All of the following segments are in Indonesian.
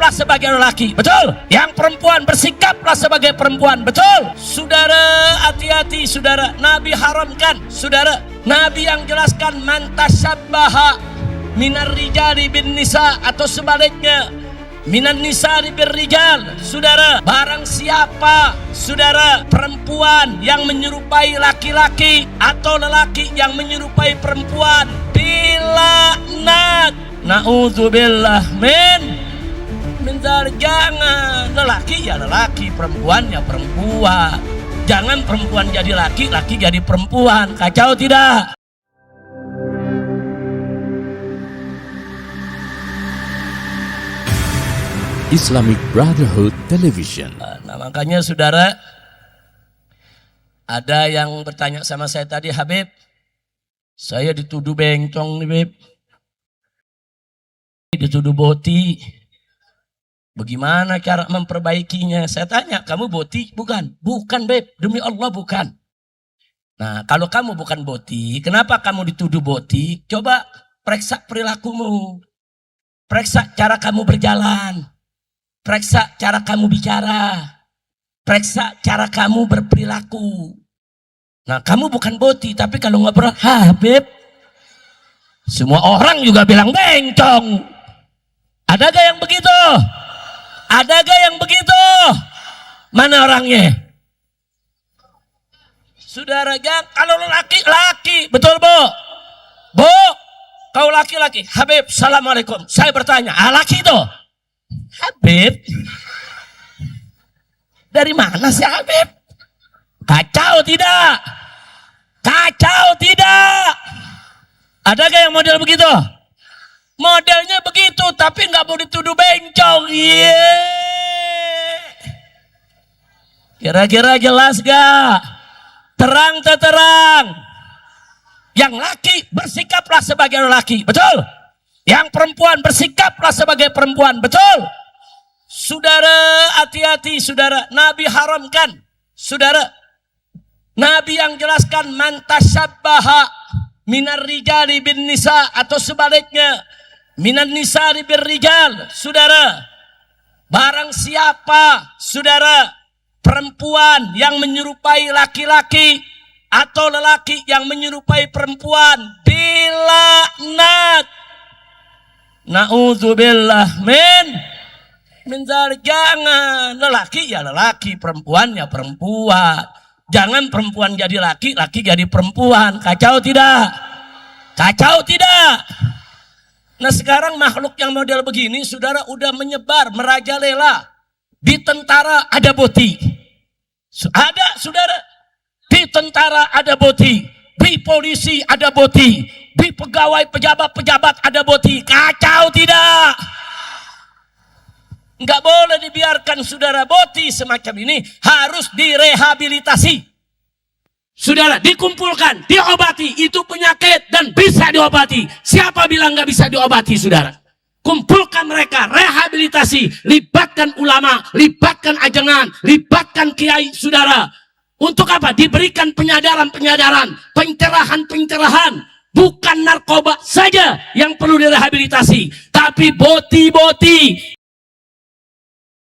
bersikaplah sebagai lelaki, betul? Yang perempuan bersikaplah sebagai perempuan, betul? Saudara, hati-hati saudara, Nabi haramkan, saudara. Nabi yang jelaskan man tasyabbaha minar rijali bin nisa, atau sebaliknya minan nisa bir rijal. Saudara, barang siapa saudara perempuan yang menyerupai laki-laki atau lelaki yang menyerupai perempuan, dilaknat. Na'udzubillah min dzalik. Jangan lelaki ya lelaki, perempuan ya perempuan. Jangan perempuan jadi laki, laki jadi perempuan. Kacau tidak? Islamic Brotherhood Television. Nah, makanya saudara, ada yang bertanya sama saya tadi, Habib, saya dituduh bencong nih Beb, dituduh boti, bagaimana cara memperbaikinya? Saya tanya, kamu boti bukan? Bukan Beb, demi Allah bukan. Nah, kalau kamu bukan boti, kenapa kamu dituduh boti? Coba periksa perilakumu, periksa cara kamu berjalan, periksa cara kamu bicara, periksa cara kamu berperilaku. Nah, kamu bukan boti, tapi kalau ngobrol, Habib, semua orang juga bilang bencong. Adakah yang begitu? Adakah yang begitu? Mana orangnya? Saudara, kalau laki-laki, betul Bu? Bu, kau laki-laki, Habib, Assalamualaikum. Saya bertanya, laki itu? Habib, dari mana sih Habib? Kacau tidak? Kacau tidak? Adakah yang model begitu? Modelnya begitu, tapi nggak mau dituduh bencong. Kira-kira jelas gak? Terang tak terang? Yang laki bersikaplah sebagai lelaki, betul? Yang perempuan bersikaplah sebagai perempuan, betul? Saudara, hati-hati saudara, Nabi haramkan, saudara. Nabi yang jelaskan man tasyabbaha minar rijali bin nisa, atau sebaliknya minan nisa bir rijal. Saudara, barang siapa saudara perempuan yang menyerupai laki-laki atau lelaki yang menyerupai perempuan, dilaknat. Na'udzubillah min dzalik. Jangan lelaki ya lelaki, perempuan ya perempuan. Jangan perempuan jadi laki, laki jadi perempuan. Kacau tidak? Kacau tidak? Nah, sekarang makhluk yang model begini saudara udah menyebar, merajalela. Di tentara ada boti. Ada saudara. Di tentara ada boti. Di polisi ada boti. Di pegawai pejabat-pejabat ada boti. Kacau tidak? Enggak boleh dibiarkan saudara. Boti semacam ini harus direhabilitasi. Saudara, dikumpulkan, diobati. Itu penyakit dan bisa diobati. Siapa bilang nggak bisa diobati saudara? Kumpulkan mereka, rehabilitasi, libatkan ulama, libatkan ajengan, libatkan kiai saudara. Untuk apa? Diberikan penyadaran-penyadaran, pencerahan-pencerahan. Bukan narkoba saja yang perlu direhabilitasi, tapi boti-boti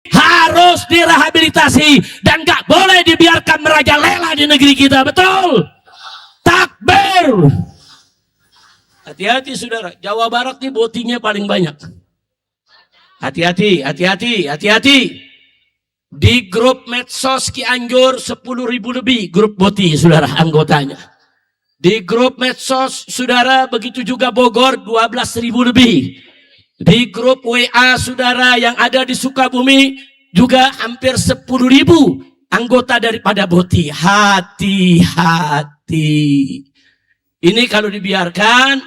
harus direhabilitasi dan gak boleh dibiarkan merajalela di negeri kita, betul? Takbir. Hati-hati saudara, Jawa Barat nih botinya paling banyak. Hati-hati, hati-hati, hati-hati. Di grup medsos Cianjur 10.000 lebih grup boti saudara anggotanya. Di grup medsos saudara begitu juga Bogor 12.000 lebih. Di grup WA saudara yang ada di Sukabumi juga hampir 10.000 anggota daripada boti. Hati-hati. Ini kalau dibiarkan,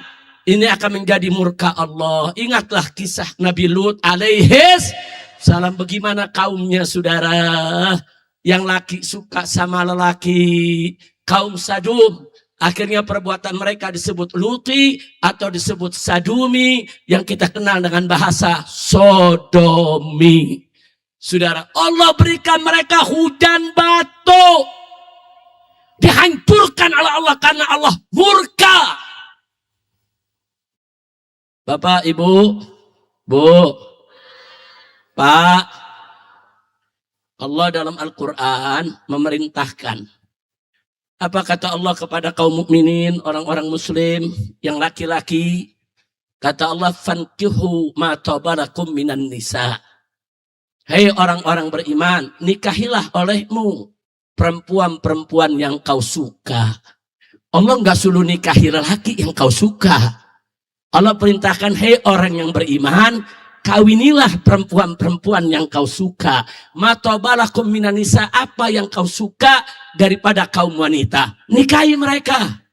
ini akan menjadi murka Allah. Ingatlah kisah Nabi Lut alaihis salam, bagaimana kaumnya saudara. Yang laki suka sama lelaki. Kaum Sadum. Akhirnya perbuatan mereka disebut luti atau disebut sadumi yang kita kenal dengan bahasa sodomi. Saudara, Allah berikan mereka hujan batu. Dihancurkan oleh Allah karena Allah murka. Bapak, Ibu, Bu, Pak, Allah dalam Al-Quran memerintahkan. Apa kata Allah kepada kaum mukminin, orang-orang muslim yang laki-laki? Kata Allah, fankihu ma tabalakum minan nisa. Hei orang-orang beriman, nikahilah olehmu perempuan-perempuan yang kau suka. Allah nggak suruh nikahi lelaki yang kau suka. Allah perintahkan, hei orang yang beriman, kawinilah perempuan-perempuan yang kau suka. Matobalakum minan nisa, apa yang kau suka daripada kaum wanita. Nikahi mereka.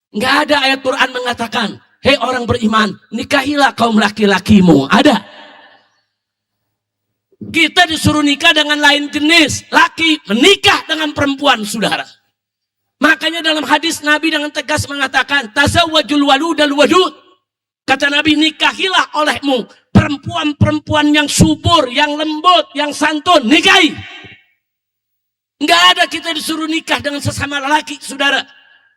Nggak ada ayat Quran mengatakan, hei orang beriman, nikahilah kaum laki-lakimu. Ada. Kita disuruh nikah dengan lain jenis. Laki menikah dengan perempuan, saudara. Makanya dalam hadis Nabi dengan tegas mengatakan, tazawwajul waludal wadud. Kata Nabi, nikahilah olehmu perempuan-perempuan yang subur, yang lembut, yang santun. Nikahi. Nggak ada kita disuruh nikah dengan sesama lelaki, saudara.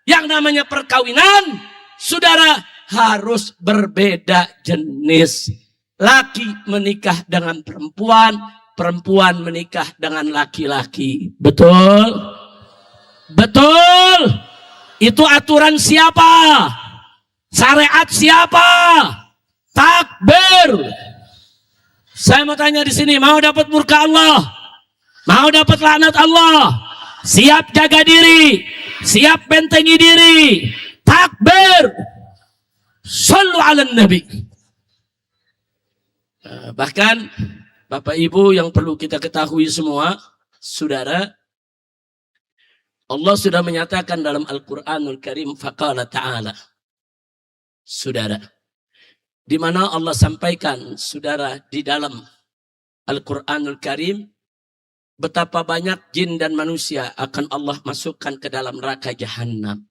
Yang namanya perkawinan, saudara, harus berbeda jenis. Laki menikah dengan perempuan, perempuan menikah dengan laki-laki. Betul? Betul. Itu aturan siapa? Syariat siapa? Takbir. Saya mau tanya di sini, mau dapat murka Allah? Mau dapat laknat Allah? Siap jaga diri, siap bentengi diri. Takbir. Shallu ala nabi. Bahkan Bapak Ibu yang perlu kita ketahui semua, saudara, Allah sudah menyatakan dalam Al-Quranul Karim, faqala ta'ala. Saudara, di mana Allah sampaikan, saudara, di dalam Al-Quranul Karim, betapa banyak jin dan manusia akan Allah masukkan ke dalam neraka Jahannam.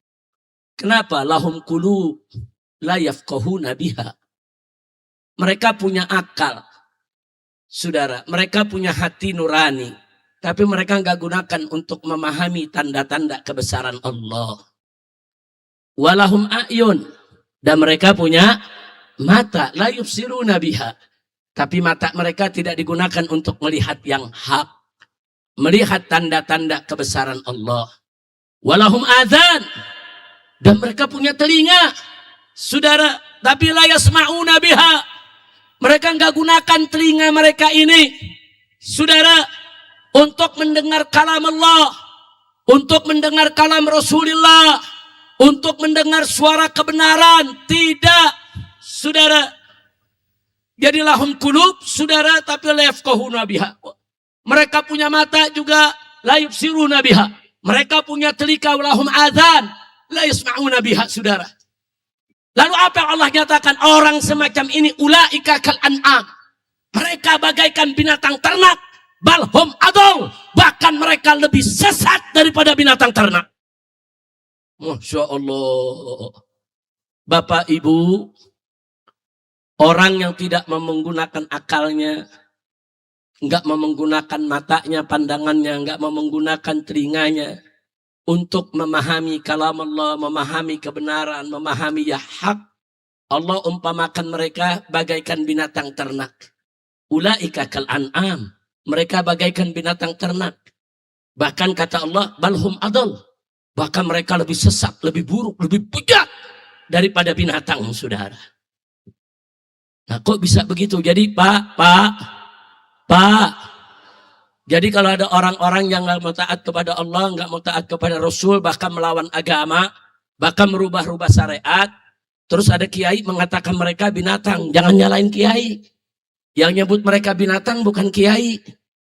Kenapa? Lahum qulub la yafqahuna biha. Mereka punya akal, saudara. Mereka punya hati nurani, tapi mereka nggak gunakan untuk memahami tanda-tanda kebesaran Allah. Walahum a'yun, dan mereka punya mata, la yubsiruna biha, tapi mata mereka tidak digunakan untuk melihat yang hak, melihat tanda-tanda kebesaran Allah. Walahum adzan, dan mereka punya telinga, saudara, tapi la yasma'una biha. Mereka nggak gunakan telinga mereka ini, saudara, untuk mendengar kalam Allah, untuk mendengar kalam Rasulullah, untuk mendengar suara kebenaran. Tidak, saudara. Jadi lahum qulub, saudara, tapi la yafqahuna biha. Mereka punya mata juga, la yubsiruna biha. Mereka punya telinga, lahum adzan, la yasma'una biha, saudara. Lalu apa yang Allah nyatakan? Orang semacam ini ulaika kal an'am. Mereka bagaikan binatang ternak. Balhum adol. Bahkan mereka lebih sesat daripada binatang ternak. Masya Allah. Bapak Ibu, orang yang tidak menggunakan akalnya, enggak menggunakan matanya, pandangannya, enggak menggunakan telinganya untuk memahami kalam Allah, memahami kebenaran, memahami ya hak, Allah umpamakan mereka bagaikan binatang ternak. Ulaika kal an'am. Mereka bagaikan binatang ternak. Bahkan kata Allah, balhum adol. Bahkan mereka lebih sesat, lebih buruk, lebih bejat daripada binatang, saudara. Nah, kok bisa begitu? Jadi Pak. Jadi kalau ada orang-orang yang nggak mau taat kepada Allah, nggak mau taat kepada Rasul, bahkan melawan agama, bahkan merubah-rubah syariat, terus ada kiai mengatakan mereka binatang, jangan nyalain kiai. Yang nyebut mereka binatang bukan kiai,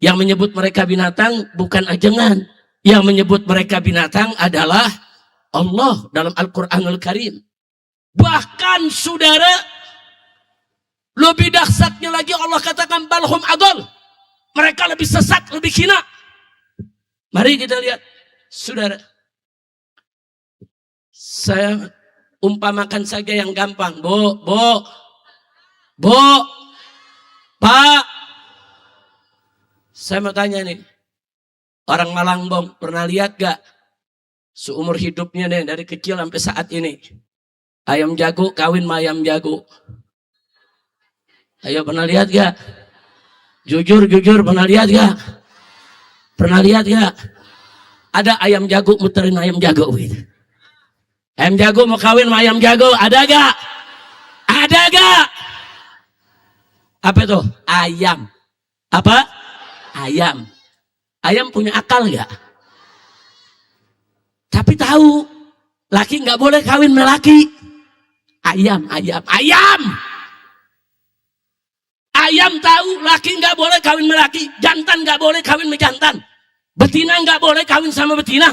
yang menyebut mereka binatang bukan ajengan, yang menyebut mereka binatang adalah Allah dalam Al-Quranul Karim. Bahkan saudara, lebih dahsyatnya lagi Allah katakan balhum adol. Mereka lebih sesat, lebih hina. Mari kita lihat, saudara. Saya umpamakan saja yang gampang. Bu, Pak. Saya mau tanya nih. Orang Malangbong pernah lihat gak? Seumur hidupnya nih, dari kecil sampai saat ini. Ayam jago kawin sama ayam jago. Ayo pernah lihat gak? Jujur, pernah lihat gak? Pernah lihat gak? Ada ayam jago muterin ayam jago gitu. Ayam jago mau kawin sama ayam jago, ada gak? Ada gak? Apa itu? Ayam. Apa? Ayam. Ayam punya akal gak? Tapi tahu, laki nggak boleh kawin sama laki. Ayam. Ayam tahu, laki nggak boleh kawin sama laki. Jantan nggak boleh kawin sama jantan. Betina nggak boleh kawin sama betina.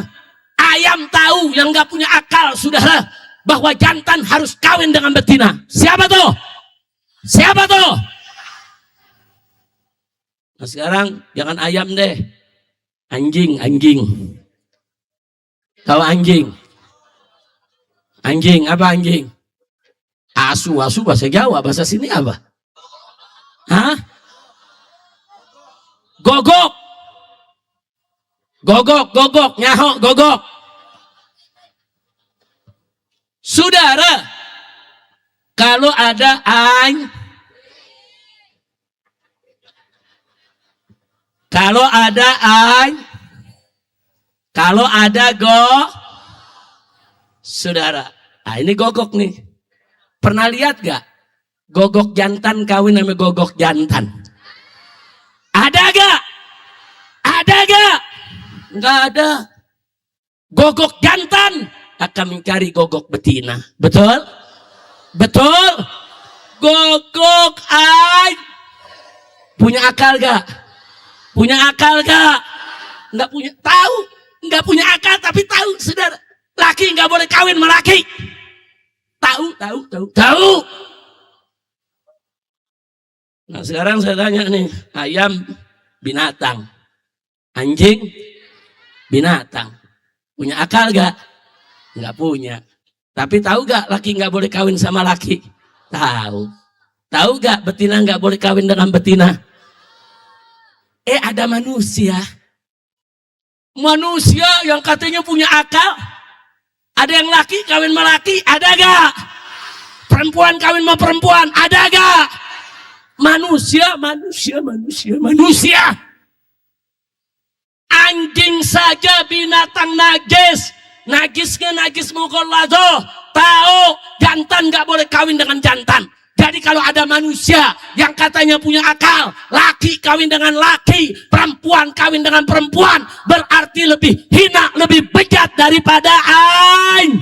Ayam tahu yang nggak punya akal, saudara, bahwa jantan harus kawin dengan betina. Siapa tuh? Siapa tuh? Nah sekarang jangan ayam deh. Anjing. Tahu anjing? Anjing, apa anjing? Asu bahasa Jawa, bahasa sini apa? Hah? Gogok, nyahok, gogok. Saudara, kalau ada saudara, nah ini gogok nih. Pernah lihat gak gogok jantan kawin sama gogok jantan? Ada gak? Nggak ada. Gogok jantan akan mencari gogok betina. Betul? Gogok punya akal gak? Nggak punya. Tahu nggak punya akal, tapi tahu, saudara, laki nggak boleh kawin sama laki. Tahu. Nah sekarang saya tanya nih, ayam binatang, anjing binatang, punya akal gak? Nggak punya. Tapi tahu gak laki nggak boleh kawin sama laki? Tahu gak betina nggak boleh kawin dengan betina? Ada manusia yang katanya punya akal. Ada yang laki kawin sama laki, ada gak? Perempuan kawin sama perempuan, ada gak? Manusia. Anjing saja binatang najis mughalladzo. Tahu jantan gak boleh kawin dengan jantan. Jadi kalau ada manusia yang katanya punya akal, laki kawin dengan laki, perempuan kawin dengan perempuan, berarti lebih hina, lebih bejat daripada aing.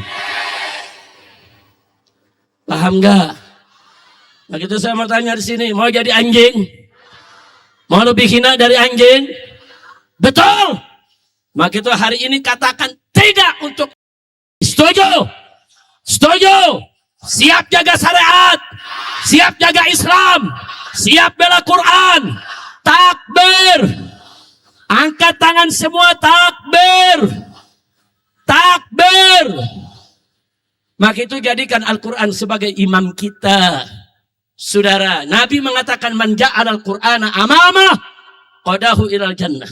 Paham gak? Begitu saya mau tanya di sini, mau jadi anjing? Mau lebih hina dari anjing? Betul. Maka itu hari ini katakan tidak untuk setuju. Siap jaga syariat, siap jaga Islam, siap bela Quran. Takbir. Angkat tangan semua, takbir. Maka itu jadikan Al-Quran sebagai imam kita. Saudara, Nabi mengatakan man ja'alal Qur'ana amamah qadahu ilal jannah.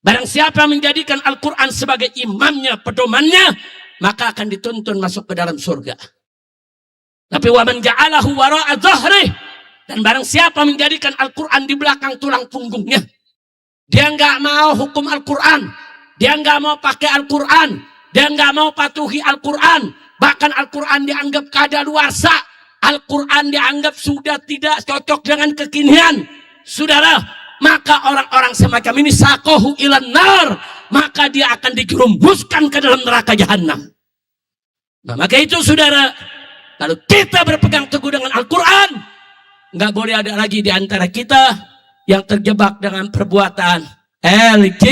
Barang siapa menjadikan Al-Quran sebagai imamnya, pedomannya, maka akan dituntun masuk ke dalam surga. Tapi wa man ja'alahu wara'a dhahrih, dan barang siapa menjadikan Al-Quran di belakang tulang punggungnya, dia nggak mau hukum Al-Quran, dia nggak mau pakai Al-Quran, dia nggak mau patuhi Al-Quran, bahkan Al-Quran dianggap kadaluarsa, Al-Quran dianggap sudah tidak cocok dengan kekinian, saudara, maka orang-orang semacam ini sakohu ilan nar, maka dia akan dijerumuskan ke dalam neraka jahanam. Nah, maka itu saudara, kalau kita berpegang teguh dengan Al-Quran, nggak boleh ada lagi di antara kita yang terjebak dengan perbuatan LGBT,